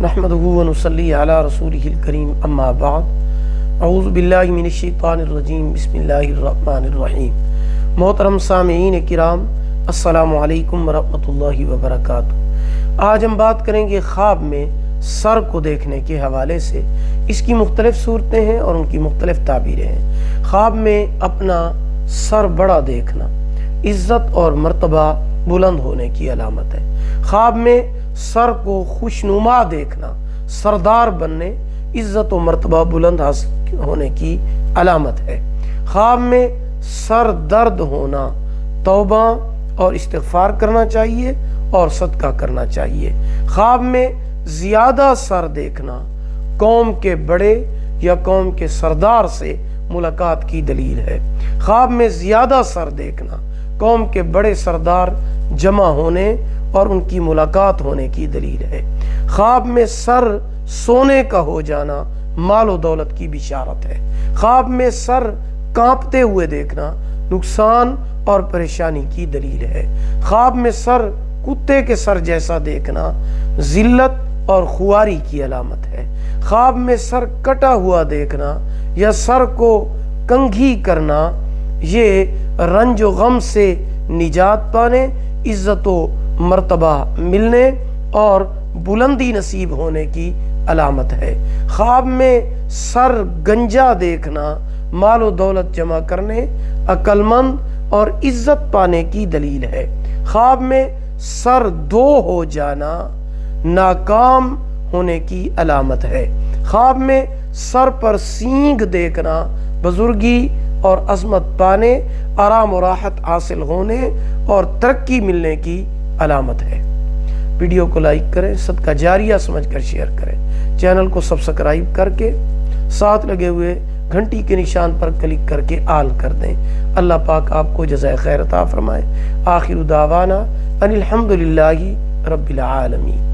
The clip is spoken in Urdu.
نحمدہ و نصلی علی رسولہ الکریم اما بعد اعوذ باللہ من الشیطان الرجیم بسم اللہ الرحمن الرحیم۔ محترم سامعین کرام، السلام علیکم ورحمۃ اللہ وبرکاتہ۔ آج ہم بات کریں گے خواب میں سر کو دیکھنے کے حوالے سے۔ اس کی مختلف صورتیں ہیں اور ان کی مختلف تعبیریں ہیں۔ خواب میں اپنا سر بڑا دیکھنا عزت اور مرتبہ بلند ہونے کی علامت ہے۔ خواب میں سر کو خوشنما دیکھنا سردار بننے، عزت و مرتبہ بلند حاصل ہونے کی علامت ہے۔ خواب میں سر درد ہونا توبہ اور استغفار کرنا چاہیے اور صدقہ کرنا چاہیے۔ خواب میں زیادہ سر دیکھنا قوم کے بڑے یا قوم کے سردار سے ملاقات کی دلیل ہے۔ خواب میں زیادہ سر دیکھنا قوم کے بڑے سردار جمع ہونے اور ان کی ملاقات ہونے کی دلیل ہے۔ خواب میں سر سونے کا ہو جانا مال و دولت کی بشارت ہے۔ خواب میں سر کانپتے ہوئے دیکھنا نقصان اور پریشانی کی دلیل ہے۔ خواب میں سر کتے کے سر جیسا دیکھنا ذلت اور خواری کی علامت ہے۔ خواب میں سر کٹا ہوا دیکھنا یا سر کو کنگھی کرنا یہ رنج و غم سے نجات پانے، عزت و مرتبہ ملنے اور بلندی نصیب ہونے کی علامت ہے۔ خواب میں سر گنجا دیکھنا مال و دولت جمع کرنے، عقل مند اور عزت پانے کی دلیل ہے۔ خواب میں سر دو ہو جانا ناکام ہونے کی علامت ہے۔ خواب میں سر پر سینگ دیکھنا بزرگی اور عظمت پانے، آرام و راحت حاصل ہونے اور ترقی ملنے کی علامت ہے۔ ویڈیو کو لائک کریں، صدقہ جاریہ سمجھ کر شیئر کریں، چینل کو سبسکرائب کر کے ساتھ لگے ہوئے گھنٹی کے نشان پر کلک کر کے آل کر دیں۔ اللہ پاک آپ کو جزائے خیر عطا فرمائے۔ آخر دعوانا ان الحمدللہ رب العالمین۔